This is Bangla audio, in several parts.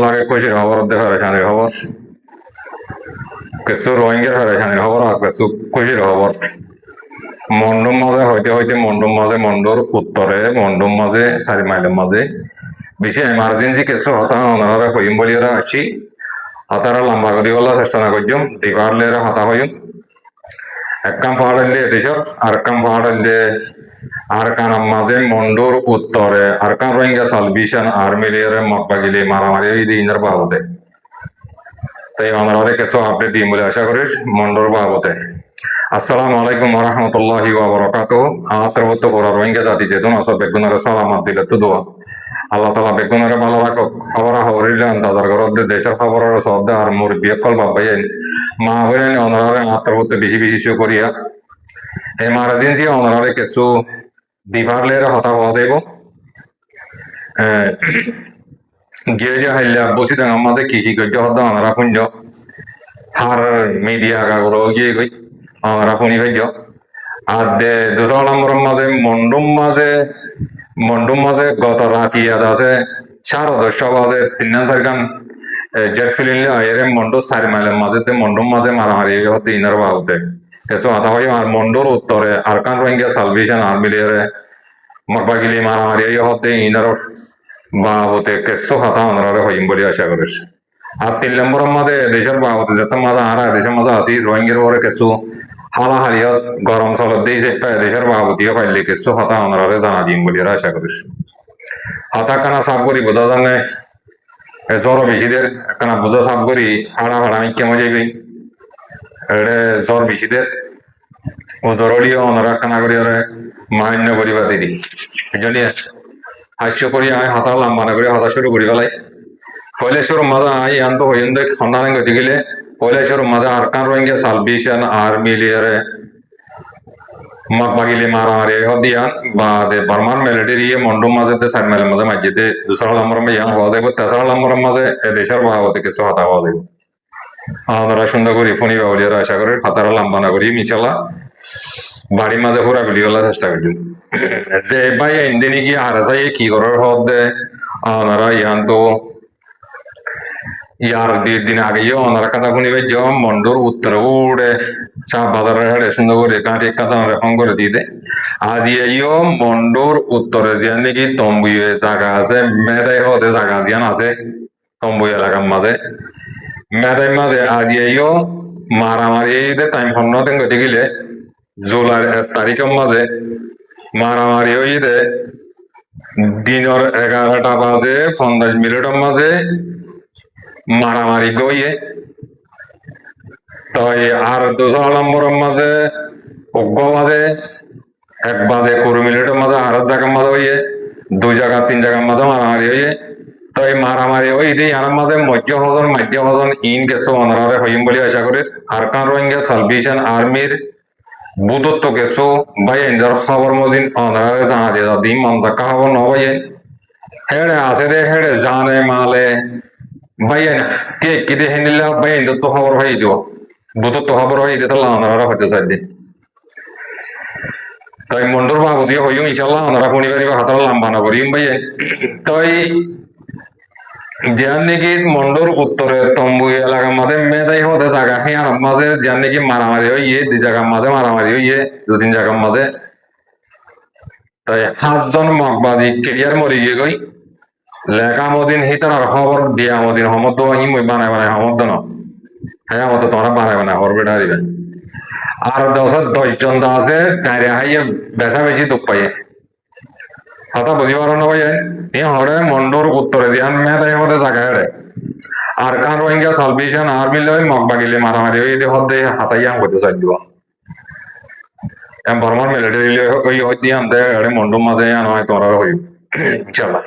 লাগে খুশির খবর পেরেশানির খবর, কিছু রোহিঙ্গার পেরেশানির খবর আর কিছু খুশির খবর। মন্ডুম মাঝে হইতে হইতে মন্ডুম মাঝে মন্ডুর উত্তরে মন্ডুম মাঝে 4 মাইলের মাঝে বেশি এমার্জেন্সি কিছু হতা ওনারা হইম বলি আসছি হতারা লম্বা করি বলার চেষ্টা না করছো দিপারলে হতা হইম একখান পাহাড় দেশর আর একখান পাহাড় আর কানার মাঝে মন্ডুর উত্তরে আর কান রোহিঙ্গা সালভেশন আর্মি লিয়ারে মকবাগিলি মারামারি দিনের বাবদে তাই ওনারা কিছু আপডেট দিম বলে আশা করি মন্ডুর বাবদে। আসসালামু আলাইকুম ওরহমতুল্লাহি ওয়া বারাকাতুহু। আমাদের মতো পুরা রোহিঙ্গা জাতি যেদন আসব বেগুনারে সালামাত দিলে তো দোয়া আল্লাহ তাআলা বেগুনারে ভালো রাখো। খবর হরিলে আন্দাজার গরদ দেশের খবরের শব্দ আর মোর বিয়কল বাবাইন মা হইলেন ওনারে আমাদের মতো বেশি বেশি করিয়া এমার্জেন্সি ওনারে কিছু দিভারলের হতা হওয়া দেব গিয়ে যে হাইলা বসি দাঙ্গা মাঝে কি করতে হতো ওনারা শুনছ হার মিডিয়া কাগর গিয়ে গই ওনারা শুনি হইছ আর দুশো নম্বরের মাঝে মন্ডুম মাঝে গত রাত ইয়াদ আছে 10:30 বাজে 3-4 জেট ফিলিলে এর মন্ডু 4 মাইলের মাঝে মন্ডুম মাঝে মারামারি হতে ইনার বাহুতে কিছু আধা হয় আর মন্ডুর উত্তরে আরকান রোহিঙ্গা সালভেশন আর্মি লিয়ারে মকবাগিলি মারামারি হতে ইনার বাহুতে কিছু হাতা ওনারা হইম বলে আশা করিস। আর 3 নম্বরের মাঝে দেশের বাহুতে যেত মাঝে আর দেশের মাঝে আসি রোহিঙ্গার পরে কিছু হালাহালিয়ত গরম চলত দিয়েছে দেশের বাহুতিও পাইলে কিছু হাতা ওনারা জানা দিম বলে আশা করিস। হাতা কানা সাফ করি বোঝা জানে জ্বর বেশিদের কানা বোঝা সাফ করি হাড়া হাড়া আমি কেমন যাবি জ্বর বেশিদের ও জ্বরলিও ওনারা কানা করি মান্য করিবা দিদি বুঝলি হাস্য করি আমি হাতা লাম্বানা করে হাতা শুরু করি পেলাই কৈলেশ্বর মাঝে আই আন্ত হইন্দ সন্ধান গতি গেলে কৈলেশ্বর মাঝে আরকান রোহিঙ্গা সালভেশন আর্মি লিয়ারে মকবাগিলি মারামারি হদিয়ান বা বার্মান মিলিটারি মন্ডুম মাঝে 4 মাইলের মাঝে মাঝে 2 নম্বর ইয়াং হওয়া দেব 3 নম্বরের মাঝে দেশের বাহাবতে কিছু হাতা হওয়া দেব আপনারা সুন্দর করি ফোনি বাউলিয়ার আশা করি হাতারা লাম্বানা করি মিচালা বাড়ির মাঝে পুরা ভিডিও চেষ্টা করি যে ভাই ইন্দিনি কি আর যাই কি করার হদে আপনারা ইয়ান তো ইয়ার 2 দিন আগেও ওনারা কথা শুনিবে যে মন্ডুর উত্তরে উড়ে চা বাজারের হাড়ে সুন্দর করে কাঁটি কাঁথা রেফন করে দিয়ে দেয় আজ ইয়েও মন্ডুর উত্তরে দিয়ে নাকি তম্বুই জায়গা আছে মেদাই হতে জায়গা দিয়ান আছে তম্বুই এলাকার মাঝে মেদাই মাঝে আজ ইয়েও মারামারি টাইম সন্ন্যতেন গতি গেলে জুলাই 1 তারিখের মাঝে মারামারি হইতে দিনের 11টা বাজে 50 মিনিটের মাঝে মারামারি গইয়ে তাই আর 2 নম্বরের মাঝে অজ্ঞ বাজে 1 বাজে 20 মিনিটের মাঝে আর জায়গার মাঝে হইয়ে 2 জায়গা 3 জায়গার মাঝে মারামারি হইয়ে তাই মারামারি হই দিই আর মাঝে মধ্য হজন ইন কিছু অনারে হইম বলে আশা করি আরকান রোহিঙ্গা সালভেশন আর্মির বুধত্ব কিছু ভাই ইন্দার খবর মজিন অনারে জানা দিয়ে দিম মন্দাকা খবর নবাইয়ে হেড়ে আছে দে হেড়ে জানে মালে ভাইয়া কে কেটে হেনিলে ভাই তো খবর হয়ে দিব বুধত্ব খবর হয়ে দিতে ওনারা হতে চাই দিন তাই মন্ডুর বাবুদিও হইম ইনশাল্লাহ ওনারা পরিবারিক হাতার লাম্বানা করিম ভাইয়া তাই যার নাকি মন্ডুর উত্তরে তম্বুই এলাকার মাঝে মেদাই হতে জায়গা হ্যাঁ মাঝে যার নাকি মারামারি হইয়ে 2 জায়গার মাঝে মারামারি হইয়ে 2-3 জায়গার মাঝে তাই 7 জন মগবাদী কেরিয়ার মরি গিয়ে গই লেখা মদিন হিতার খবর দিয়া মদিন হমদ ই মই বানাই হমদ ন হ্যাঁ মতো তোমরা বানাই হর বেটা দিবে আর 10 জন আছে গাড়ি হাইয়ে বেচা বেশি দুঃখ পাইয়ে হাতা বুঝি পারো না ভাই হরে মন্ডুর উত্তরে দিয়ান মেদাই হতে জায়গা হেড়ে আর কান রোহিঙ্গা সালভেশন আর্মি লয় মগবাগিলে মারামারি হয়ে হতে হাতাইয়া হতে চাই দিব বর্মার মিলিটারি ওই হইতে আনতে মন্ডুর মাঝে আনা হয় তোমরা হইব ইনশাল্লাহ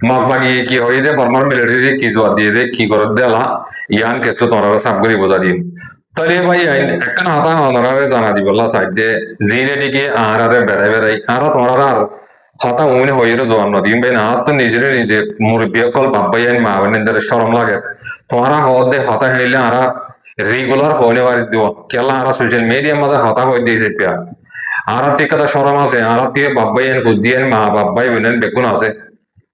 মগবাগি কি হই দে বর্মার মিলিটারি কি জোয়া দিয়ে দে কি করে দেলা ইয়ান কিছু তোমরা সাব করি বোঝা দিন তাহলে ভাই একটা হাতা ওনারা জানা দিব সাইড দে জিনে দিকে আহারে বেড়াই আর তোমরা আর হাতা উনি হইরে জোয়ান নদীম ভাই না তো নিজে মুরব্বী কল বাব্বাই আইন মা বোনের শরম লাগে তোমরা হদ দে হাতা হেলিলে আর রেগুলার হইলে বাড়ি দিব কেলা আর সোশ্যাল মিডিয়ার মাঝে হাতা হয়ে দিয়েছে পিয়া আর কথা শরম আছে আর বাব্বাই আইন খুঁজ দিয়ে মা বাব্বাই বোনের বেগুন আছে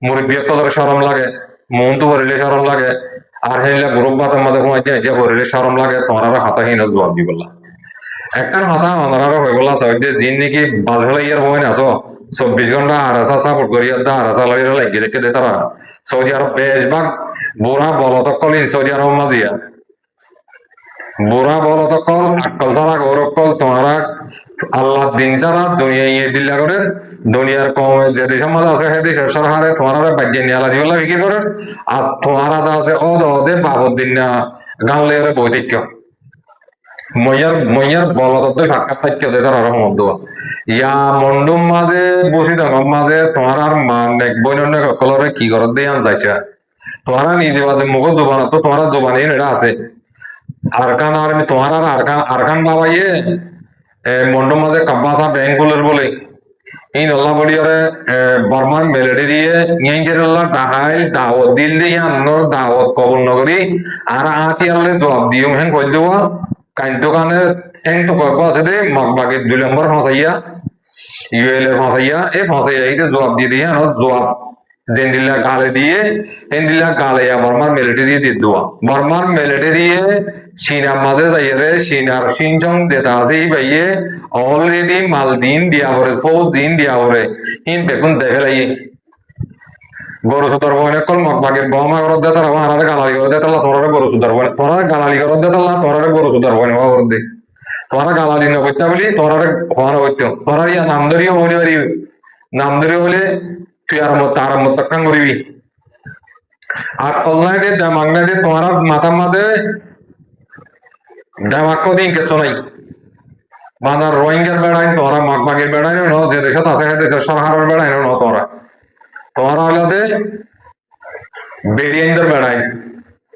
মুরব্বী কলের শরম লাগে মন তো ভরিলে সরম লাগে আর হেলা গ্রুপ বাতের মাঝে ঘুমাই যে ভরিলে সরম লাগে তোমার হাতাহীন জবাব দি বললা একখান হাতা অনারা হয়ে গেল সৌদি জিন নাকি বাল ইয়ার হয় না সো 24 ঘন্টা আরাসা সাপোর্ট করি আরাসা লাগিয়ে রেখে দে তারা সৌদি আরব বেশভাগ বুড়া বলতকল সৌদি আরব মাজিয়া বুড়া বলতকল আকল তারা গৌরকল তোমারা আল্লাহ দিন ছাড়া দুনিয়া ইয়ে দিল্লা করে দুনিয়ার কম যে দেশের মাঝে আছে সেই দেশের সরকারে তোমার বাজ্যে নিয়ালা দিবলা বিক্রি করে আর তোমার আছে ওদে বাবুদ্দিন না গানলে বৈদিক্য মইয়ার বলততে সাক্ষাৎ থাকতে দে তার রহমত দোয়া ইয়া মন্ডুম মাঝে বসি থাকার মাঝে তোমার আর মান এক বইন কলরে কি করত দিয়ে আন যাইছা তোমার নিজে বাদে মুখ জোবান তো তোমার জোবানি এটা আছে আরকান আর তোমার আর আরকান বাবাইয়ে মন্ডুম মাঝে কাব্বাসা ব্যাংকুলের বলে এই নল্লা বলিয়রে বর্মান মেলেডি দিয়ে ইংরেজেরল্লা ডাহাইল দাওয়াত দিল দিয়ে আন্নর দাওয়াত কবুল নগরী আর আতি আল্লে জবাব দিও হেন কই দেওয়া কাইন্টো কানে ঠেং তো কব আছে দে মগবাগে 2 নম্বর ফাঁসাইয়া ইউএল এর ফাঁসাইয়া এই ফাঁসাইয়া এইটা জবাব দিয়ে দিয়ে আর জবাব জেন্ডিলা গালে দিয়ে হেন্ডিলা গালে বর্মার মিলিটারি দিয়ে দেওয়া বর্মার মিলিটারি চীনার মাঝে যাইয়ে চীনার সিনজং দেতা আছে ভাইয়ে অলরেডি মাল দিন দিয়া করে ফৌজ দিন দিয়া করে হিন বেগুন দেখে লাইয়ে গরু সুতর বনে কল মগবাগের বমা করত দে তারা হারারে গালালি করত দে তারা তোরা গরু সুতর বনে তোরা গালালি করত দে তারা তোরা গরু সুতর বনে ওর দে তোরা গালালি ন করতে বলি তোরা হওয়ার হইতো তোরা ইয়া নামদরিও বলি পারি নামদরি হলে তুই আর মত কান করিবি আর অনলাইন দে দামাংনা দে তোরা মাথা মাঝে দামাক দিন কিছু নাই মানে রোহিঙ্গার বেড়াই তোরা মগবাগের বেড়াই ন যে দেশত আছে সেই দেশের সরকারের বেড়াই ন তোরা তোরা হইলে বেরিয়েন্দ্র বেড়াই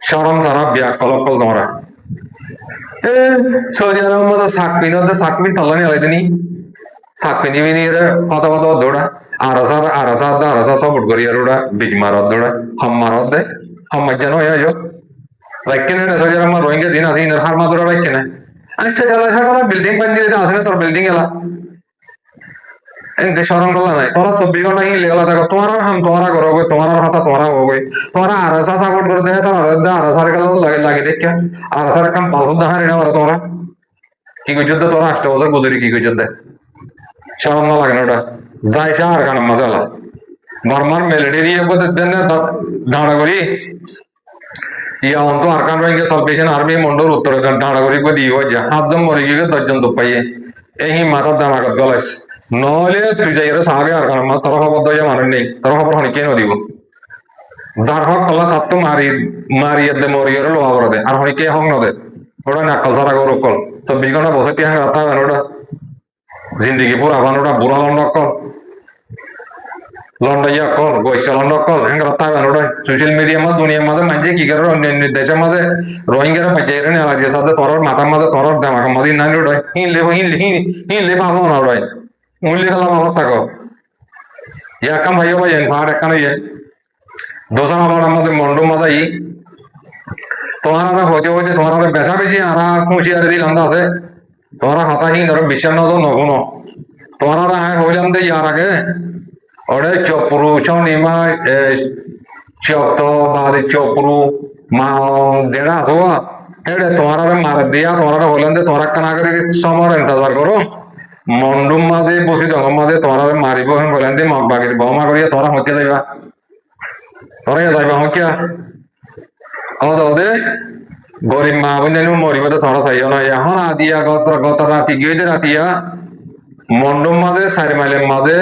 সরম সারা বিয়া কলকল তোমরা এ সৌদি আরব মধ্যে সাকপিন তল্লানি হলাইতেনি সাকপিন দিবি কথা কথা দৌড়া আরাসা সপোর্ট করি আর ওরা বিজ মারত দৌড়া হাম মারত দে হাম মাজ্জান হয়ে আছো রাখকেনে সৌদি আরব রোহিঙ্গা দিন আছে ইনার হার মাদুরা রাখকেনে আচ্ছা জ্বালা সারা বিল্ডিং বান দিলে আসলে তোর বিল্ডিং এলা এনকে সরম করলা নাই তোরা 24 ঘন্টা হিলে গেলা দেখো তোমার হাম তোমারা করো তোমার হাতা তোমারা হবে তোরা আরাসা সাপোর্ট করে দেয় তোরা আরাসার গেল লাগে দেখে আরাসার কাম পালন দাহারি না তোরা কি কইছদ তোরা 8 বছর গুজরি কি কইছদ সরম না লাগে না ওটা যাইছে আর কান মজালা বর্মার মেলেডি দিয়ে বলতে দেন দাঁড়া করি ইয়া অন্ত আর কান রইগে সালভেশন আর্মি মন্ডল উত্তরে দাঁড়া করি কই দিও যা 7 জন মরে গিয়ে 10 জন তো পাইয়ে এই মাথার দামাগত গলাইস নহলে তুই যাই সাহাগে আর কান তোর খবর দয়া মানে নেই তোর খবর হনি কেন দিব যার হক আল্লাহ তার তো মারিয়ে দে মরিয়ে লোহা করে দে আর হনি কে হক না দে ওটা নাকল ধরা গরু কল 24 ঘন্টা বসে টিয়া রাতা ওটা জিন্দগি পুরা বানোটা বুড়া লন্ডা কল লন্ডাইয়া কল গৈসা লন্ডা কল হ্যাঁ রাতা ওটা সোশ্যাল মিডিয়া মাঝে দুনিয়ার মাঝে মাঝে কি করে অন্য দেশের মাঝে রোহিঙ্গারা পাইয়ে না লাগে সাথে তোর মাথার মাঝে তোর দামাক মাঝে না ওটা হিনলে ভালো না ওটাই উনলে খেলা ভালো থাকো ইয়া কাম ভাইও ভাই ফাড় একটা নেই দোসান আমার আমাদের মন্ডু মাঝাই তোমার হইতে হইতে তোমার বেচা বেশি আর খুশি আর দিলাম আছে তোমার হাতাহীন ধরো বিশ্বাস নজর নগুনো তোমার হইলাম দে ইয়ার আগে ওরে চপুরু চনিমা চপ্ত বাদে চপুরু মা যেটা আছো এটা তোমার মার দিয়া তোমার হইলাম দে তোমার কানা করে সমর ইন্তজার করো মন্ডুম মাঝে বসি দঙ্গম মাঝে তোমার মারিব হেন হইলাম দে মগ বাগির বমা করিয়া তোরা হইতে যাইবা তোরা যাইবা হইয়া দে গরিব মা বোন মরিব তো তোরা চাইও না এখন আদিয়া গত রাতি গিয়ে রাতিয়া মন্ডম মাঝে 4 মাইলের মাঝে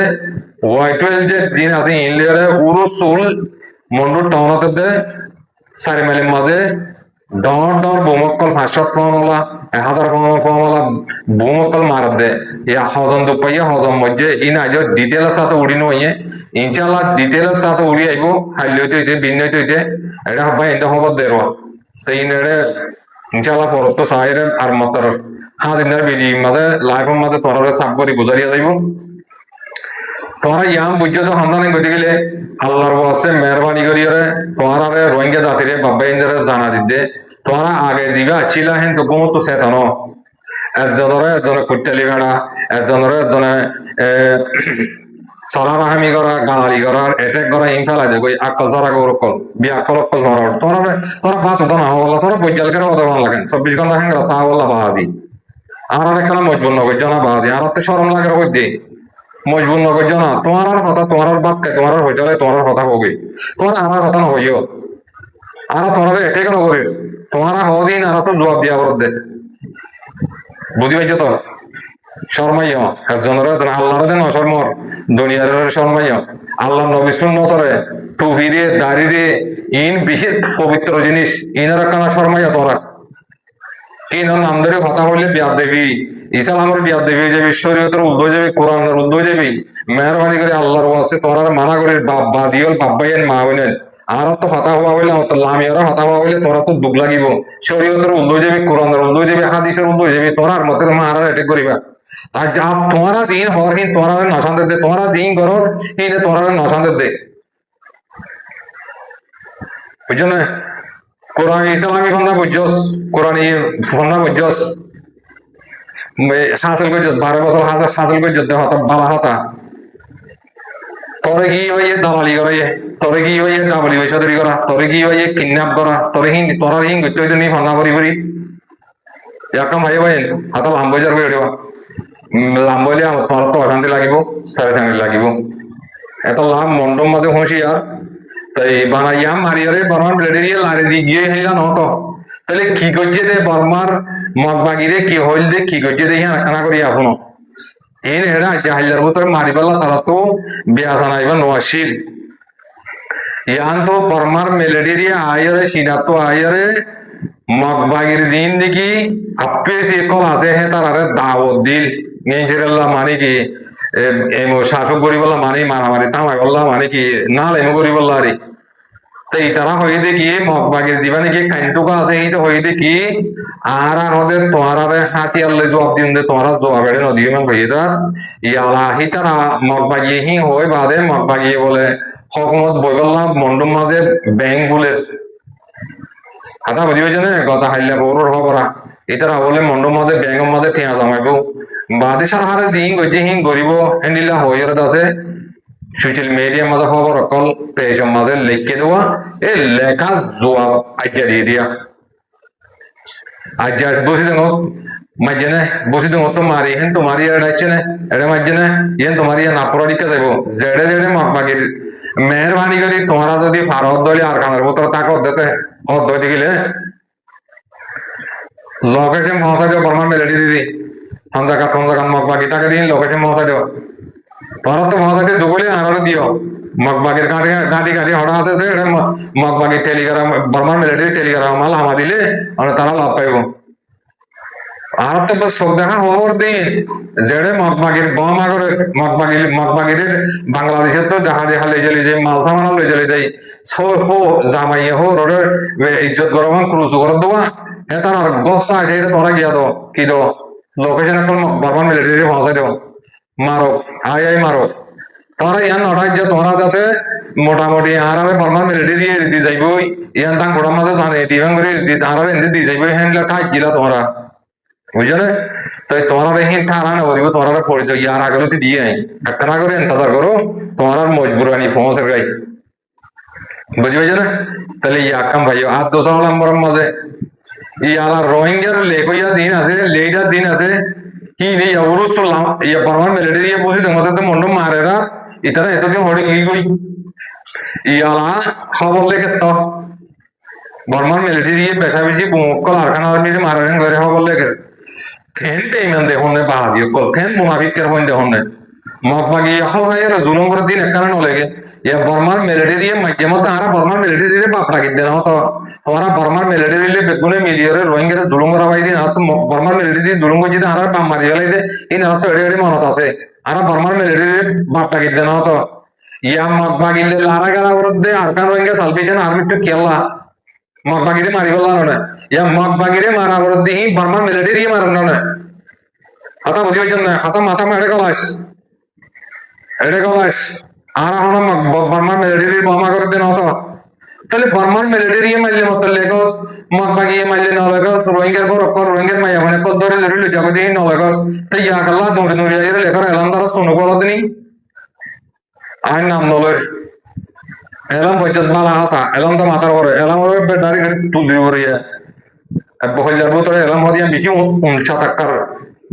ওয়াইটুয়েল যে দিন আছে ইনলিয়ারে উরুসুল মন্ডুর টাউনতে দে 4 মাইলের মাঝে ডর বোমকল 500 পাউনওয়ালা 1000 পাউনওয়ালা বোমকল মার দে ইয়া হজম দুপাইয়া হজম মধ্যে ইন আজ ডিটেলের সাথে উড়ি নইয়ে ইনশাআল্লাহ ডিটেলের সাথে উড়ি আইব হাইলইতে হইতে বিনইতে হইতে এটা ভাই ইন্দা খবর দেরো সেই নেড়ে ইনশাআল্লাহ পরত সাইরে আর মতর হাজিনার বিলি মাঝে লাইফের মাঝে তোরা সাব করি গুজারিয়া যাইব তোরা ইয়াম বুঝছো তো হামদানি গতি গেলে আল্লাহর ওয়াসে মেহরবানি করিয়ে তোরা রোহিঙ্গা জাতিরে বাবা ইন্দ্রে জানা দিতে তোরা আগে দিবা ছিল হেন তো কোনো তো সেতানো একজনের কুট্টালি ভেড়া একজনের সরারাহামি করা, গালালি করা, এটেক করা, ইন ফেলাই দেয়, আকল ধরা গৌরকল, বি আকল অকল ধরা, তোরা পাঁচ হতো না হওয়া, তোরা বৈজ্ঞাল করে হতে ভালো লাগেন, 24 ঘন্টা হ্যাঙ্গা তা বললা বাহাদি। আর একটা মজবুর নগর জানা বাহাদি, আর তো সরম লাগে কই দে, মজবুর নগর জানা, তোমার আর কথা, তোমার আর বাপকে, তোমার আর হইতে তোমার কথা কবি, তোমার আমার কথা না হইও, আর তোরা এটে কেন করি, তোমার হদিন আর তো জবাব দিয়া বরদ দে, বুঝি পাইছো তো? শর্মাইয় একজনের আল্লাহর দেন অশর্মর দুনিয়ার শর্মাইয় আল্লাহ নবী সুন্নতরে টুহিরে দাড়িরে ইন বিশেষ পবিত্র জিনিস ইনার কানা শর্মাইয়া তোরা ইন নাম ধরে কথা বললে বিয়াদ দেবী ইসলামের বিয়াদ দেবী যাবি শরীয়তের উদ্যোগ যাবি কোরআনের উদ্যোগ যাবি মেহরবানি করে আল্লাহর ওয়াসে তোরা মানা করে বাজিয়ল বাব্বাইয়েন মা হইলেন আর তো কথা হওয়া হইলে লামিয়ারা কথা হওয়া হইলে তোরা তো দুঃখ লাগিব শরীয়তের উদ্যোগ যাবি কোরআনের উদ্যোগ যাবি হাদিসের উদ্যোগ যাবি তোরার মতে তোমার আর এটেক করিবা আর যা তোমারা দিন হর হিন তোরা নশান দে তোরা দিন করর হিনে তোরা নশান দে বুঝছো না কোরআন ইসলামী ফন্না বুঝছস কোরআন ফন্না বুঝছস হাসিল করে 12 বছর হাসিল করে যুদ্ধ হতা বালা হতা তোরে কি হইয়ে দালালি করে তোরে কি হইয়ে ডাবলি পয়সাদারি করা তোরে কি হইয়ে কিডন্যাপ করা তোরা হিন গুচ্ছ নি ফন্না করি করি একদম ভাই ভাই হাতা লাম্বই যার করে লাম্বইলে তোমার তো অশান্তি লাগিব সাড়ে শান্তি লাগিব এত লাভ মন্ডম মাঝে হুঁশিয়ার তাই বানাইয়া মারিয়ারে বর্মার ব্লেডে দিয়ে লারে দিয়ে গিয়ে হেলা নত তাহলে কি করছে দে বর্মার মগ বাগিরে কি হইল দে কি করছে দেখি আখানা করি এখনো এই হেরা জাহিলার ভিতরে মারি পেলা তারা তো বিয়া জানাইবা নোয়াশিল ইয়ান তো বর্মার মেলেডি আয়রে সিনাতো আয়রে মগবাগির দিন দেখি আপে সে কল আছে হে তারারে দাওয়াত দিল নেজেরাল্লাহ মানে কি এমো শাসক করি বললা মানে মারামারি তামাই বললা মানে কি না এমো করি বললা রে তাই তারা হয়ে দেখি মগবাগির দিবানে কি কাইন্তুকা আছে এই তো হয়ে দেখি আর আমাদের তোমারে হাতি আল্লাহ জবাব দিন দে তোমারা জবাব এড়ে নদী মান কইয়ে তার ইয়ালা হি তারা মগবাগি হি হয় বাদে মগবাগি বলে হকমত বই বললা মন্ডম মাঝে ব্যাংক বলে হাতা বুঝি পাইছে না কথা হাইলা গৌরর হবরা ইতারা বলে মন্ডম মাঝে ব্যাংক মাঝে ঠেয়া জমাইব বাদে সরকারে দিন গজে হিং গরিব হেন্ডিলা হইর আছে সোশ্যাল মিডিয়ার মাঝে খবর অকল পেজের মাঝে লিখে দেওয়া এ লেখা জবাব আজ্ঞা দিয়ে দিয়া আজ্ঞা বসে দেন মাঝে না বসে দেন তো মারি হেন তো মারি আর ডাকছে না এটা মাঝে না ইয়েন তোমার ইয়ে নাপড়া দিকে যাবো জেড়ে জেড়ে মাগির মেহরবানি করি তোমরা যদি ফারত দলি আর খানার বোতল তাকে অর্ধতে অর্ধ দিলে লোকেশন মহাশয় বর্মা মেলেডি দিদি সন্ধ্যাকান মগবাগি তাকে দিন লোকেশন মহাশয় তোরা তো মহাশয় দুবলে আর দিও মগবাগির গাড়ি গাড়ি হড়া আছে মগবাগি টেলিগ্রাম বর্মার মিলিটারি টেলিগ্রাম মাল আমা দিলে আর তারা লাভ পাইব আর তো বস সব দেখা খবর দিন যেড়ে মগবাগির বম আগরে মগবাগির বাংলাদেশের তো দেখা দেখা লই চলে যাই মাল সামান লই চলে যাই সর হো জামাইয়ে হো রোডে ইজ্জত গরম ক্রুজ করে দেওয়া হ্যাঁ তার গসা আছে তোরা গিয়া দো কি দো লোকেশন এখন বর্মার মিলিটারি পৌঁছাই দেও মারো আই মারো তোরা ইয়ান নটাই যে তোরা যাতে মোটামুটি আর বর্মা মিলিটারি দিয়ে দি যাইবই ইয়ান তাং গোড়া মাঝে জানে দিবাং করে আর এনে দি যাইবই হ্যান্ডলা খাই গিলা তোমরা বুঝছো না তাই তোমরা দেখি ঠানা না বলিব তোমরা পরিচয় ইয়ার আগে তো দিয়ে নাই একটা না করে ইন্তজার করো তোমার মজবুরানি ফোঁস গাই বুঝি পাইছো না তাহলে ইয়াকাম ভাই আর 200 নম্বরের মাঝে ইয়ালা রোহিঙ্গার লেকইয়া দিন আছে লেইডা দিন আছে কি নেই উরুস ইয়া বর্মা মিলিটারি বসে তোমাদের তো মন্ডম মারেরা ইতারা এতদিন হড়ে গই ইয়ালা খবর লেখে তো বর্মার মিলিটারি পেশা বেশি বুমকল আরখানা আর্মিতে মারেন করে খবর লেখে খেন পেমেন দেখুন বাহাদি কল খেন মুনাফিকের হইন দেখুন মগবাগি হল জুলুম করে দিন একখানা নলেগে ইয়া বর্মার মিলিটারি মাঝে মধ্যে আর বর্মার মিলিটারি বাপ রাখি দেন হতো ওরা বর্মার মিলিটারি বেগুনে মিলিয়রে রোহিঙ্গারে জুলুম করা পাই দিন তো বর্মার মিলিটারি জুলুম করে দিন আর বাম মারি গেলে এই না তো এড়ে মনত আছে আর বর্মার মিলিটারি বাপ রাখি দেন হতো ইয়া মগবাগিলে লারা গারা করতে আর কান রোহিঙ্গা সালভেশন আর্মি তো কেলা মগবাগিরে মারি বললা না ইয়া মগবাগিরে মারা করতে ই বর্মার মিলিটারি মারন না হাতা বুঝি পাইছেন না হাতা মাথা এড়ে গলাস আর এখন বর্মার মিলিটারি বোমা করে দেন হতো তাহলে বর্মার মিলিটারি মারলে মতো লেগস মগবাগি মারলে ন লেগস রোহিঙ্গার পর রোহিঙ্গার মাইয়া মানে কত ধরে ধরে জগদি ন লেগস তাই ইয়া কাল্লা দৌড়ে দৌড়ে আইরে লেখার এলাম দ্বারা শুনো বলো দিনি আইন নাম নলয় এলাম পঞ্চাশ মালা হাতা এলাম তো মাথার করে এলাম বেটারি তুলি উড়িয়ে বহল্যার ভিতরে এলাম হদিয়া বেশি উনসা টাকার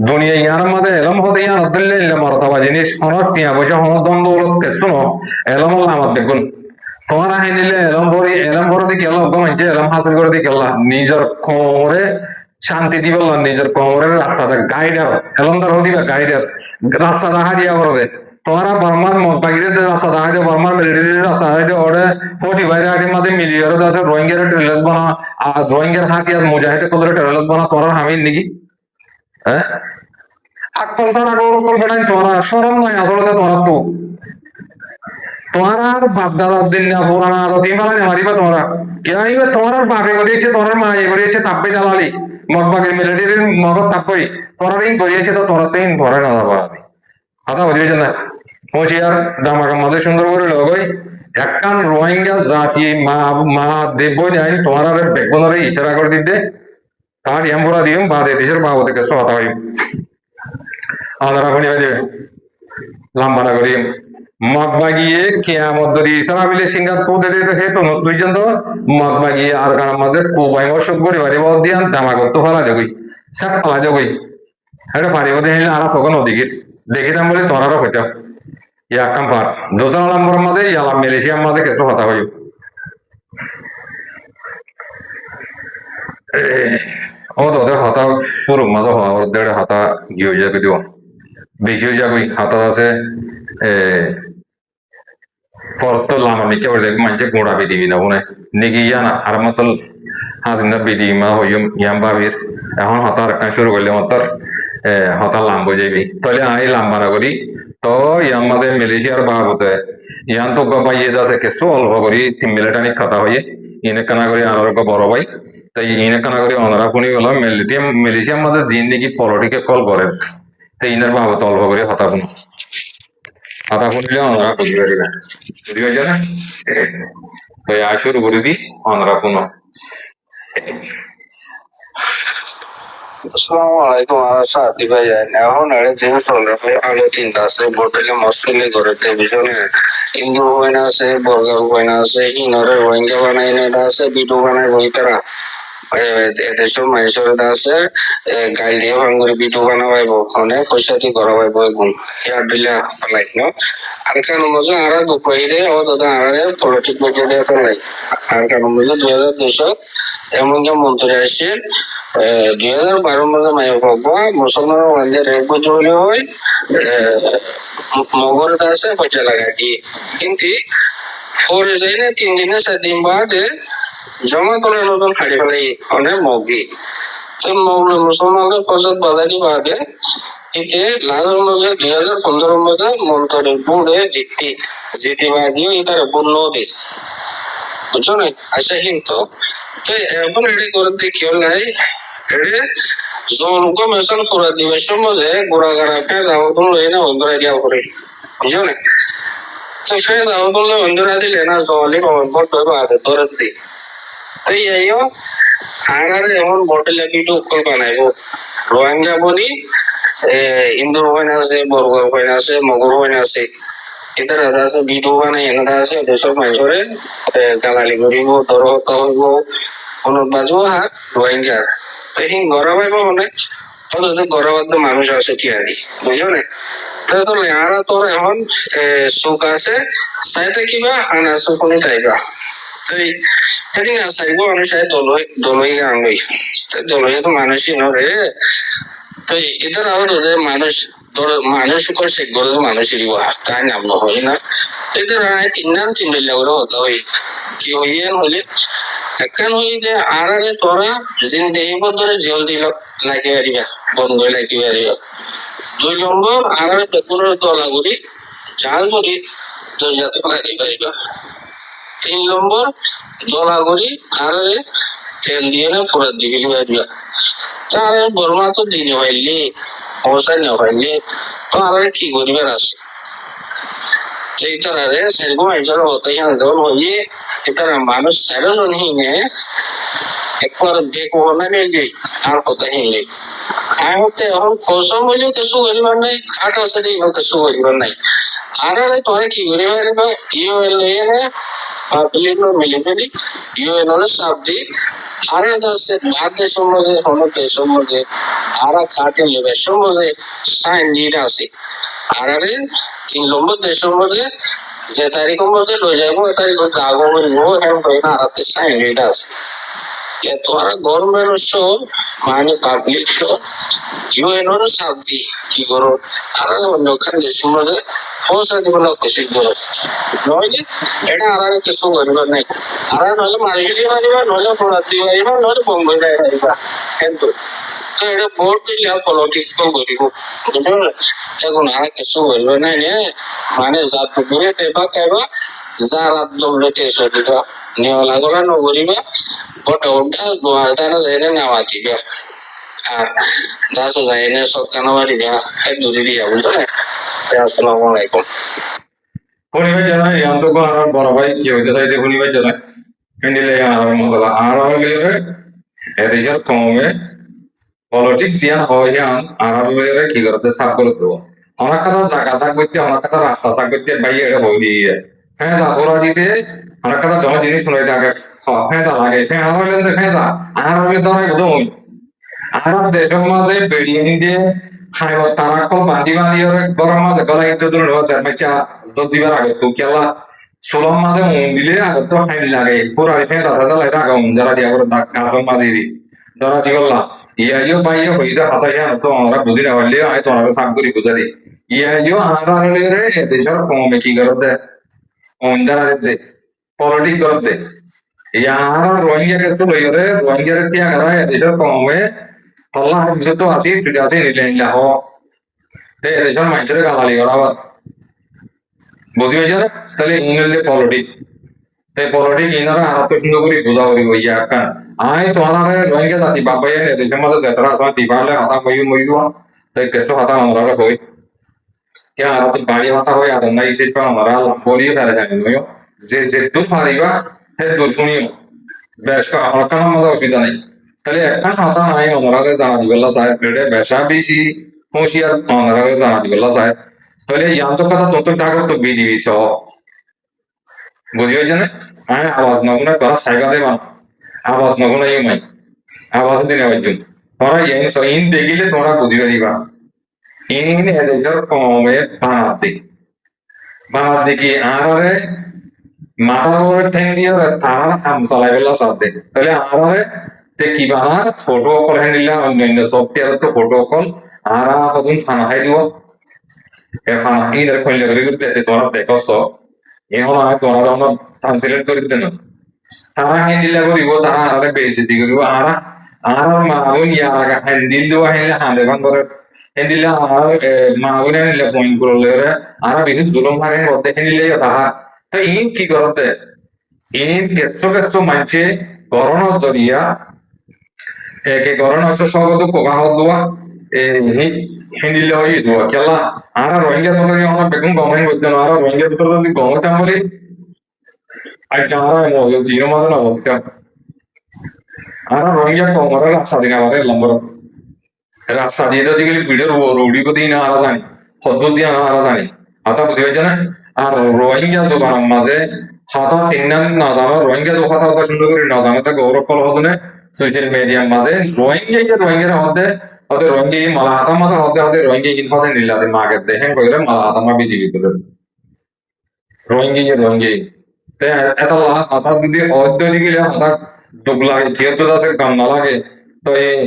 দুনিয়া ইয়ার মধ্যে এলাম হতে ইয়ার দিল্লে মারতাবা জিনিস হনর টিয়া পয়সা হনর দ্বন্দ্ব কেসু ন এলাম আমার দেখুন তোমার আহি নিলে এলাম ভরে দিকে এলাম মানছে এলাম হাসিল করে দিকে নিজের কোমরে শান্তি দিব নিজের কোমরের রাস্তাটা গাইডার এলামদার হদিবা গাইডার রাস্তা দেখা দিয়া করে তোমরা বর্মার বাগিরে রাস্তা দেখা দিয়ে বর্মার মিলিটারি রাস্তা দেখা দিয়ে ওরে 45 আটির মধ্যে মিলিয়র আছে রোহিঙ্গার ট্রেলার্স বানা আর রোহিঙ্গার হাতিয়ার মুজাহিদে কলরে ট্রেলার্স বানা তোমরা হামিল নাকি হ্যাঁ আকল তারা করবে না তোমরা শরম নাই আসলে তোমরা তো তোমার বাপ দাদার দিন না পুরানা আদত ইমানে মারিবা তোমরা কে আইবে তোমার বাপে করিয়েছে তোমার মা করিয়েছে তাপে জ্বালালি মগবাগের মিলিটারির মগত তাপই তোরা রিং করিয়েছে তো তোরা তিন ধরে না যাবা কথা বুঝিয়েছে না হুঁশিয়ার দামাকা মাঝে সুন্দর করে লগই একখান রোহিঙ্গা জাতি মা মা দেব নাই তোমার বেগুনের ইশারা করে দিতে তার এমপুরা দিম বা দেশের বাবু থেকে কথা হই আন্ধারা ফোনি দেবে লাম্বানা করি মগবাগিয়ে কেয়ামত ধরি ইসারা বিলে সিঙ্গার তো দে হে তো দুইজন তো মগবাগিয়ে আর গান মাঝে কোবাই অসুখ করি বাড়ি বল দিয়ান দামাক তো ফালা যাবই সব ফালা যাবই এটা পারিব দেখলে আর সকল ওদিকে দেখিতাম বলে তোরারও হইতাম ইয়া কাম পার দোসরা নম্বর মধ্যে ইয়ালা মালয়েশিয়ার মধ্যে কিছু কথা হই ও তো ওদের হাতা শুরু মাঝে হওয়া ওদের হাতা গিয়ে যাকে দিব বেশি হয়ে যাবই হাতা আছে ফরতো লামা মিকে বলে মানছে গোড়া বিদিবি না ওনে নেকি ইয়ানা আর মতল হাজিনা বিদিমা হইম ইয়াম বাবির এখন হাতা রাখা শুরু করলে মাত্র হতা লাম্বো যাবি তাহলে আই লাম্বা না করি তো ইয়ার মধ্যে মালয়েশিয়ার বাবুতে ইয়ান তো পাইয়ে যাচ্ছে কিছু অল্প করি মিলিটানিক কথা হয়ে ইনে কানা করি আর বড় ভাই তাই ইনে কানা করি অনারা শুনি গেল মালয়েশিয়ার মাঝে যিনি নাকি পলিটিকে কল করে তো ইনের বাবুতে অল্প করে হতা শুনো হতা শুনিলে অনারা বুঝি পারিবে বুঝি পাইছে না তো আয় শুরু করে দি অনারা শুনো আসসালামালাইকুম সাথী ভাই এখন জিনিস হলো আলো চিন্তা আছে বোর্ডেলে মসলিমে ঘরেতে পিছনে হিন্দু হইনা আছে বর্গা হইনা আছে হিনরে রোহিঙ্গা বানাই না আছে বিটু বানাই বইতারা এদেশের মাইসর আছে গাইল দিয়ে ভাঙ্গুরি বিটু বানাবাইব অনেক পয়সা দিয়ে করা হইব এগুন ইয়ার দিলে পালাই ন আর কারণ মজা আর দুপাইরে ও দাদা আর পলিটিক বেঁচে দেওয়া তো নাই আর কারণ মজা 2002 এমন যে মন্ত্রী আসছে 2012 মধ্যে মায় ভগবা মুসলমান ওয়ানদের রেপ জড়িয়ে হয় মগর কাছে পয়সা লাগাই দিয়ে কিন্তু পরে যাই না 3 দিনে 4 দিন বাদে জমা করে নতুন হাড়ি ফেলাই অনেক মগি তো মৌল মুসলমানদের প্রজাত বাজারি বাদে এতে লাল মধ্যে 2015 মধ্যে মন্ত্রী বুড়ে জিতি বাদিও এটার বন্য দে বুঝছো না আশা কিন্তু তো এখন এটি করে দেখিও নাই এটি জনগণ মেশন পুরা দিবসের মধ্যে গোড়াগাড়া ফের যাওয়া লই না বন্ধুরা দিয়া করে বুঝছো না তো ফের যাওয়া করলে বন্ধুরা দিলে না জলি বড় বাদে ধরে দি তাই আইও আর এমন বটলে ভিডিও কল বানাইবো রোহিঙ্গা বলি হিন্দু হইনা আছে বর্গর হইনা আছে মগর হইনা আছে এদের আছে ভিডিও বানাই এনারা আছে দেশের মাইসরে গালালি করিব দর হত্যা হইব অনুর বাজু হাত রোহিঙ্গা হিং গড়া পাইব মানে অথচ গড়াবাদ মানুষ আছে টিয়ারি বুঝলো না তো আর তোর এখন সুখ আছে চাইতে কিবা আনা সুখনি তাইবা তাই সেদিন চাইব মানুষ দলই গাঙ্গই দলই তো মানুষই নরে তো এদের আবার মানুষ মানুষ করছে গড়ে মানুষেরই তাই নাম হয় না এদের তিন লাগরে হতা হই কি হইয়েন হলে একখান হই যে আর তোরা জিন্দেগি ধরে জল দিল লাগি পারিবা বন্ধ লাগি পারিবা 2 নম্বর আর বেতনের দলা করি জাল করি যাতে লাগি পারিবা 3 নম্বর দলা করি আর তেল দিয়ে না পুরা দিবি পারিবা তার বর্মা তো দিনে পাইলি অবস্থা না পাইলি তো আর কি করিবার আছে এই তারে সেরকম একজন হতাই আন্দোলন হইয়ে এটা মানুষ 4 জন হিনে একবার দেখো না নেই আর কথা হিনে আর হতে এখন কসম হইলে কিছু করিবার নাই খাট আছে কিছু করিবার নাই আরে তোরা কি করে পারবে ইউএলএ পাবলিক মিলিটারি ইউএনএ সাবডি আরে দাসে বাদে সম্বন্ধে হনতে সম্বন্ধে আরা কাটে লেবে সম্বন্ধে সাইন নিয়ে আসে আরে 3 নম্বর দেশ সম্বন্ধে যে তারিখের মধ্যে লয়ে যাবো তারিখ দাগো হইবো হ্যাঁ কই না আরাতে সাইন নিয়ে আসে তোরা গভর্নমেন্ট মানে পাবলিক ইউএনএ সাবডি কি করো আরে অন্যখান দেশ সম্বন্ধে পয়সা দিব না খুশি করে নইলে এটা আর কিছু করবে নাই আর নইলে মার্কেটে মারিবা নইলে প্রতি মারিবা নইলে বম্বে যাইবা কিন্তু এটা ভোট দিলে পলিটিক্স করিব বুঝলো এখন আর কিছু করবে না মানে জাত করে টেবা খাইবা যা রাত দৌড়ে টেসে দিবা নেওয়া লাগলা নগরিবা ওটা ওটা গোয়ালটানা যাইলে নেওয়া দিবা আর দাসো যাইনে সরকার মারিবা এক দুদি দিয়া বুঝলো আসসালামু আলাইকুম শনিবার জানাই তো আর বড় ভাই কি হইতে চাইতে শনিবার জানাই এন্ডিলে আর মশলা আর হইলে এদেশের কমে পলিটিক্স ইয়ান হয় আর হইলে কি করতে সাফ করে দেবো অনেক কথা জায়গা থাকবে অনেক কথা রাস্তা থাকবে ভাই এটা বই দিয়ে হ্যাঁ তারপরা দিতে অনেক কথা জমা জিনিস শুনে থাকে হ্যাঁ তা লাগে হ্যাঁ আর হইলে হ্যাঁ তা আর হইলে ধরে বোধ আর দেশের মাঝে বেরিয়ে দিয়ে হাই তারা কল বাঁধি বাঁধি গরম মাঝে গলা একটু দূর হচ্ছে বাচ্চা দিবার আগে তো কেলা সোলম মাঝে মন দিলে আগে তো হাইল লাগে পুরা ফেঁ দাদা দালা রাখা যারা দিয়া করে গাছন মাঝে ধরা দি গল্লা ইয়াইও বাইয়ে হইতে হাতাই তো আমরা বুঝি না পারলে আমি তোমার সাপ করি বুঝা দিই ইয়াইও আমরা হলে রে দেশের কমে কি করতে যারা দে পলিটিক করতে ইয়ার রোহিঙ্গা কেসে লই রে রোহিঙ্গা রে তিয়া করা দেশের কমে তল্লা কিছু তো আছে ঠিক আছে নিলে নিলে হ দেশের মানুষের গালালি করা বুঝি হয়েছে না তাহলে ইংরেজি পলিটিক তাই পলিটিক ইনারা আর তো সুন্দর করে বোঝা করি হই কারণ আয় তোমার রোহিঙ্গা জাতি বাপাই দেশের মধ্যে যেতারা সময় দিবালে হাতা কই মই দুয়া তাই কেসো হাতা আমরা কই কে আর তো বাড়ি হাতা হয় আর নাই সিট পা আমরা বলি ফেলে জানি নয় যে দুধ ফারিবা হে দুধ শুনিও বেশ কা আমার কাছে মজা অসুবিধা নেই তাহলে একটা হাতা নাই ওনারা জানা দিবেলা সাহেব রেডে বেশা বেশি হুঁশিয়ার ওনারা জানা দিবেলা সাহেব তাহলে ইয়ান্ত কথা তত টাকা তো বিদিবি সহ বুঝি হয়েছে না হ্যাঁ আওয়াজ নগুনা করা সাইকা দেবা আওয়াজ নগুনা মাই আওয়াজ দিনে হইজুন তোরা ইন দেখিলে তোমরা বুঝি পারিবা ইন এদের কমে বানাতে কি আরে মাথার উপরে ঠেং দিয়ে তার কাম চলাই গেলা সাথে তাহলে আরে তে কি বানার ফটো কল হ্যান্ডিলা অন্যান্য সফটওয়্যার তো ফটো কল আর কতদিন ফানা খাই দিব এ ফানা ইদের কইলে করে দিতে তোরা দেখছ এখন আমি তোরা আমরা ট্রান্সলেট করে দেন তারা হ্যান্ডিলা করিব তারা আরে বেইজ্জতি করিব আর আর মাগুন ইয়ার হ্যান্ডিল দেওয়া হইলে হাঁদে ভাঙ করে হ্যান্ডিলা আর মাগুন হ্যান্ডিলা পয়েন্ট করলে আর বেশি জুলুম হারে করতে হ্যান্ডিলে তাহা তো ইন কি করতে ইন কেছো কেছো মানছে করোনা জরিয়া একে করোনা স্বাগত কোকা হদুয়া হ্যান্ডিলে হই দুয়া কেলা আর রোহিঙ্গা মতো আমরা বেগুন গভর্নমেন্ট করতে আর রোহিঙ্গা তো যদি গভর্নমেন্ট আমলে আর যারা মজা জিরো মাঝে না বলতে আর রোহিঙ্গা কমরে রাস্তা দিন আমাদের লম্বর রাস্তা দিয়ে তো দিকে ভিডিও রুডি को দিন আরা জানি হদ্দুদ দিয়ে আরা জানি আতা বুঝি হয়েছে না আর রোহিঙ্গা জোগান মাঝে হাতা তিন না জানো রোহিঙ্গা जो কথা কথা সুন্দর করে না জানো তা গৌরব কল হতো না সোশ্যাল মিডিয়ার মাঝে রোহিঙ্গা হতে হতে রোহিঙ্গা মালা হাতা মাথা হতে রোহিঙ্গা ইন হতে নিলাতে মাগে দেখেন কইরে মালা হাতা মা বিজি করে রোহিঙ্গা তে এটা হাতা যদি অদ্যদিকে হাতা দুঃখ লাগে যেহেতু তাতে কাম না লাগে তো এই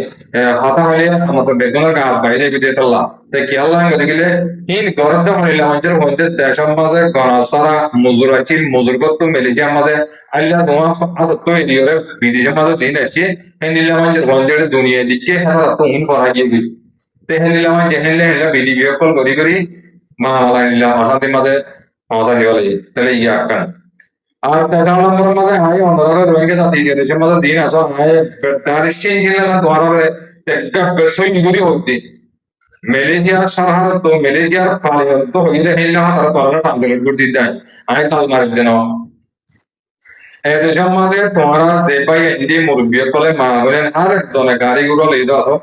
হাতা হইলে আমাদের বেতনের কাজ বাইরে বিদে তল্লা তো খেয়াল লাগে গেলে ইন গরদ হইলে আমাদের মধ্যে দেশের মাঝে গণসারা মজুর আছে মজুর করতে মালয়েশিয়ার মাঝে আল্লাহ তোমার হাত তো এই দিয়ে বিদেশের মাঝে দিন আছে হেনিলে আমাদের গঞ্জের দুনিয়া দিচ্ছে হ্যাঁ তো উন ফরা গিয়ে গই তো হেনিলে আমাদের হেনিলে হেলা বিধি বিকল করি মা আল্লাহ হাতে মাঝে মাথা দিয়ে লাগে তাহলে ইয়া কান আর তেরো নম্বর মাঝে হাই অন্ধকারে রোহিঙ্গা জাতি দেশের মাঝে দিন আসো হাই তার এক্সচেঞ্জ না তোমার একটা বেশই নিগুড়ি হইতে মালয়েশিয়ার সাহার তো মালয়েশিয়ার পালে তো হইলে হেলা তার পালে ট্রান্সলেট করে দিতে আই তাল মারি দেন এই দেশের মাঝে তোমরা দেবাই ইন্ডি মুরব্বী কলে মা বলেন আর একজনে গাড়ি গুলো লই দাও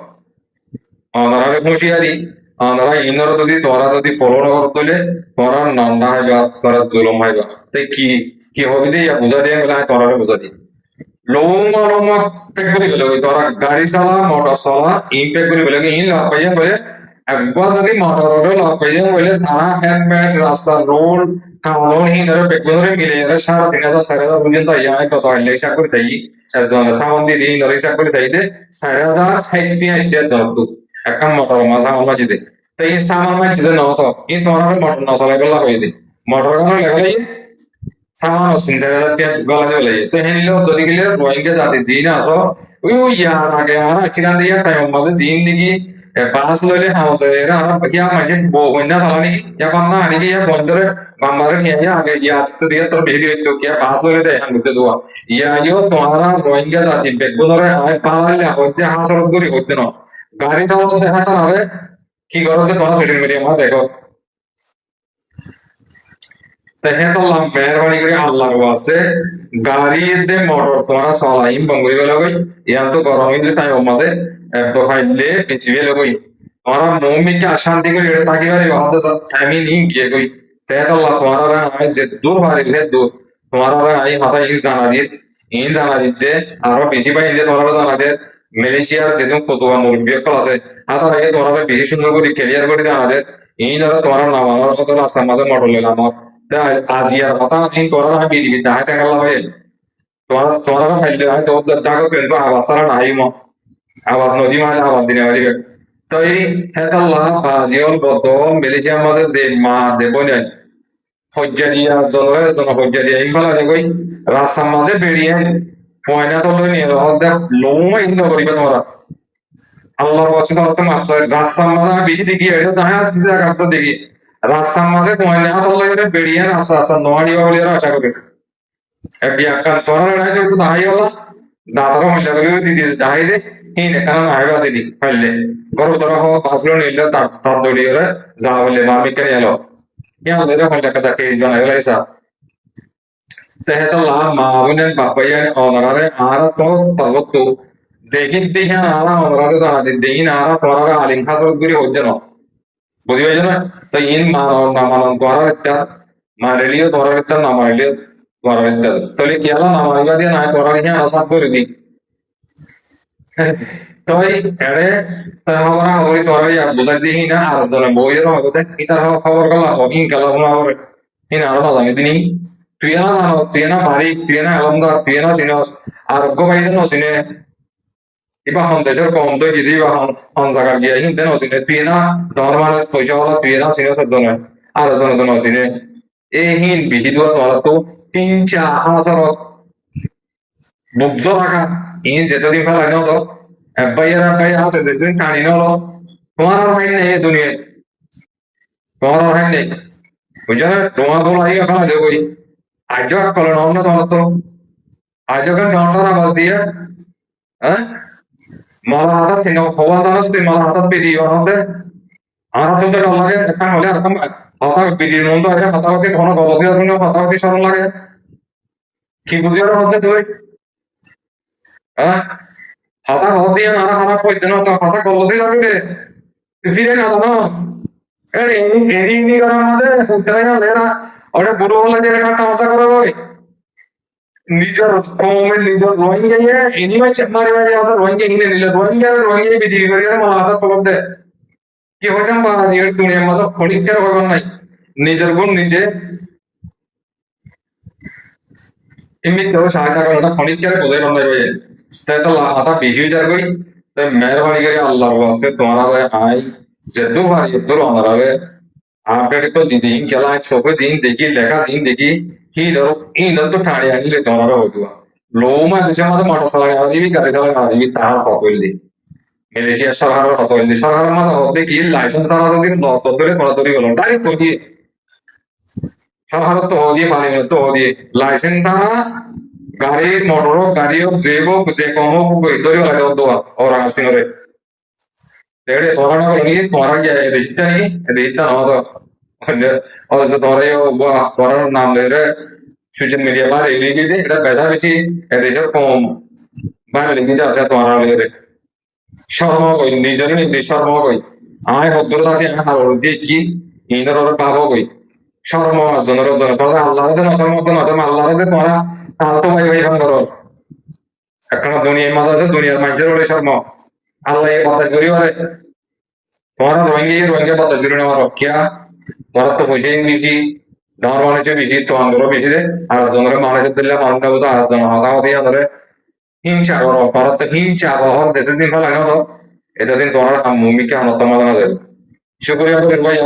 অনারে হুঁশিয়ারি আমরা ইনর যদি তোরা যদি ফলো করতলে তোরা নান্ডা হইবা তোরা জুলুম হইবা তাই কি হবে দিয়ে বুঝা দিয়ে গেলে তোরা বুঝা দিয়ে লৌমা লৌমা পেক করে গেলে তোরা গাড়ি চালা মোটর চালা ইন পেক করে গেলে ইন লাভ পাইয়া বলে একবার যদি মোটর লাভ পাইয়া বলে তারা হেলমেট রাস্তা রোড কাউন হিন ধরে পেক করে মিলে 3,500 4,000 পর্যন্ত ইয়া কত হইলে হিসাব করে তাই সামান দিয়ে দিন ধরে হিসাব করে চাইতে 4,000 হাইতে আসছে যত একটা মোটর মাথা আমার জিতে তো এই সামান মাঝে ন তো ইন তোমার মোটর না চলাই গলা হয়ে দে মোটর গানো লেগে সামান সিনজারা গলা দিয়ে লাগে তো হেনিলো দদি গেলে রোহিঙ্গা জাতি দিন আসো ওই ইয়ার আগে আমরা চিরান দিয়া টাইম মাঝে দিন দিকে পাঁচ লইলে হামতে এরা আমরা ইয়া মাঝে বইনা সালানি ইয়া বান্না আনি ইয়া বন্দরে বাম্বারে নিয়ে আগে ইয়া তো দিয়া তো বেরি হইতো কি পাঁচ লইলে দেয় হামতে দোয়া ইয়া ইয়ো তোমারা রোহিঙ্গা জাতি বেগুনরে আয় পালালে হইতে হাসরত করি হইতে না গাড়ি চালাতে দেখা তারে কি করতে তোমরা সোশ্যাল মিডিয়া মা দেখো তেহেতল্লাহ মেহরবানি করে আল্লাহর ওয়াসে গাড়িতে মোটর তোরা চলাইম বঙ্গরি গেল গই ইয়ান তো গরম হইলে তাই আমাদের ফাইলে পিছিয়ে লগই তোরা মুমিকে অশান্তি করে এটা তাকি বাড়ি বাদ আমি নি গিয়ে গই তেহেতল্লাহ তোরা আই যে দূর বাড়ি লে দূর তোরা আই মাথা ইন জানা দিতে আরো বেশি পাই ইন্দে তোরা জানা দে মালয়েশিয়ার যেদিন কতবা মুরব্বী আছে হাতা আগে তোরা বেশি সুন্দর করে ক্লিয়ার করে জানা দে এই ধরো তোমার নাম আমার কত রাস্তার মাঝে মোটর লইলাম আজিয়ার কথা আমি করার আমি বিধি বিদ্যা হাতে গেল ভাই তোমার ফাইলে হয় তো জাগো কিন্তু আওয়াজ সারা নাই মো আওয়াজ নদী মানে আওয়াজ দিনে বাড়ি তো এই হেতাল্লাহ বাজিওল বদ মেলেছিয়ার মাঝে যে মা দেব নাই হজ্জা দিয়া জলরে জন হজ্জা দিয়া ইনফালা দেখই রাস্তার মাঝে বেরিয়ে পয়না তো লই নিয়ে দেখ লৌমা ইন্দা করিবে তোমরা আল্লাহর ওয়াসি তো মাফ রাস্তার মাঝে আমি বেশি দেখি এটা জায়গা দেখি রাস্তার মাঝে পয়না তো লই বেরিয়ে রাস্তা নোয়াড়ি বলে আশা করি বিয়াকান তোরা নাই তো দাঁড়াই হলো দাদারও মহিলা করে দিদি দাঁড়াই দে হিনে কারণ আইবা দিদি ফাইলে গরু তোরা হো ভাবলো নিলে তার দড়ি করে যা বলে মামি কেন এলো কেন ধরে মহিলা কথা কে জানা গেল এসা তেহেতলা মা বোনের বাপাইয়ান অনারে আরা তো তবতু দেখিন দেখিন আরা অনারে জানা দিন দেখিন আরা তোরা আলিম হাসর গুরি হচ্ছে না বুঝি পাইছ না তো ইন নামান করার একটা মারেলিও তোরার একটা না মারেলিও তোরার একটা তাহলে কি আলা নামাইবা দিয়ে নাই তোরা লিখে আসাদ করে দি তো এই এড়ে তাহরা হরি তোরা ইয়া বুঝাই দিই না আর জনে বইয়ের হবে ইতার খবর গলা হকিং গলা না হবে হিন আর না জানি দিনি তুই না জানো তুই না ভারী তুই না আলমদার তুই না চিনস আর গো ভাই জানো চিনে ইবা হন দেশের কম তো যদি বা হন জায়গা গিয়া হিন দেন চিনে তুই না নরমাল পয়সা ওলা তুই না চিনস জনে আর জনে তো চিনে এই হিন বিহি দোয়া তোরা তো 3-4 হাজার বুঝছো রাখা ইন যেতদিন ফেলাই না তো ভাইয়া হাতে যেদিন কানি নলো তোমার আর ভাই নেই দুনিয়ায় তোমার আর ভাই নেই বুঝছো না তোমার বলো আইয়া ফেলা দেবই আজও কলে নাও না তোমার তো আজও কেন নাওটা না বল দিয়ে হ্যাঁ মালা হাতাত থেকে খবর দাস তুই মালা হাতাত পেরিয়ে বানাতে আর তো তো লাগে একটা হলে এরকম হতা পেরিয়ে মন তো আগে হতাকে ঘন গলতি আসবে না হতাকে সরল লাগে কি বুঝিয়ার মধ্যে তুই হ্যাঁ হতা হতে দিয়ে নারা খারাপ করতে না তো হতা গলতি যাবে রে ফিরে না জানো এরে এরি নি করার মধ্যে উত্তরে না লেরা ওটা বুড়ো হলে যে একটা হতা করে ওই নিজের কমের নিজের রোহিঙ্গা এনিমাই মারি মারি ওদের রোহিঙ্গা হিনে নিলে রোহিঙ্গা বিধি করে মালা হাত পকড় দে কি হইতাম বা এই দুনিয়ার মতো খনিকের ব্যাপার নাই নিজের গুণ নিজে এমনি তো সাহায্য করে ওটা খনিকের বোঝাই বান্ধাই রয়ে তাই তো হাতা বেশি হয়ে যাবে তাই মেহরবানি করে আল্লাহর ওয়াসে তোমারা আই যেদু ভারি এদুর অনারে আপডেট তো দিদি কেলা চোখে দিন দেখি লেখা দিন দেখি হিন্দর তো ঠাড়ি আনিলে তোমারা হইবা লৌমা দেশের মধ্যে মোটর চালানো দিবি গাড়ি চালানো দিবি তাহার হতইলি মালয়েশিয়ার সরকারের হতইলি সরকারের মধ্যে হতে কি লাইসেন্স ছাড়া যদি 10 বছরে কড়াতড়ি হলো ডাইরেক্ট তো দিয়ে সরকারের তো দিয়ে পানি তো দিয়ে লাইসেন্স ছাড়া গাড়ি মোটর গাড়ি হোক যে হোক যে কম হোক ধরে লাগে দেওয়া ওরা সিংহরে এড়ে তোরা না বলি তোরা গিয়ে দেশটা নাকি দেশটা না তো হয়তো তোরা তোর নাম লেরে সোশ্যাল মিডিয়া বা রেলিয়ে দিয়ে এটা বেচা বেশি এদেশের কম বাইরে লিখে আছে তোরা লেরে শর্মা কই নিজের নিজে শর্মা কই আয় হদ্দর আছে হার দিয়ে কি ইনের ওর বাপ হই শর্ম জনের জন্য তোরা আল্লাহর নজর মতো নজর আল্লাহর তোরা তাহলে তো ভাই ভাই ভাঙ করো এখন দুনিয়ার মাঝে আছে দুনিয়ার মানুষের বলে শর্ম আল্লাহ এই কথা করি বলে তোমার রোহিঙ্গা কথা করি না রক্ষা তোরা তো পয়সা বেশি তোমার মানুষের বেশি তোমার বেশি রে আর জনের মানুষের দিলে মানুষ নেবো তো আর জন হতাহতি ধরে হিংসা করো তোরা তো হিংসা বহর দেশের দিন ফেলা তো এটা দিন তোমার ভূমিকা অন্যতম জানা যাবে শুক্রিয়া করি ভাই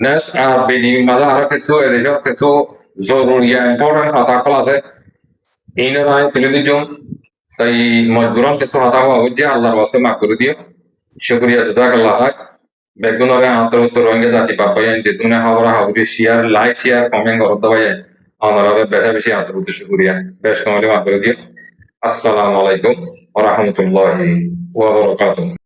নেক্সট আর বেদি মাঝে আরো কিছু এদেশের কিছু জরুরি ইম্পর্টেন্ট কথা আছে এইনার আয় তুলে দিলাম তাই মজবুরান কিছু হতা হওয়া হচ্ছে আল্লাহর বাসে মাফ করে দিও শুক্রিয়া জাযাকাল্লাহ হয় বেগুনরে আন্তর্জাতিক রোহিঙ্গা জাতি বাপাই আইন যেতুনে হাওড়া হাওড়ি শেয়ার লাইক শেয়ার কমেন্ট করতে ভাই আমরা বেশি বেশি আন্তর্জাতিক শুক্রিয়া বেশ কমালে মাফ করে দিও আসসালামু আলাইকুম ওয়া রাহমাতুল্লাহি ওয়া বারাকাতুহু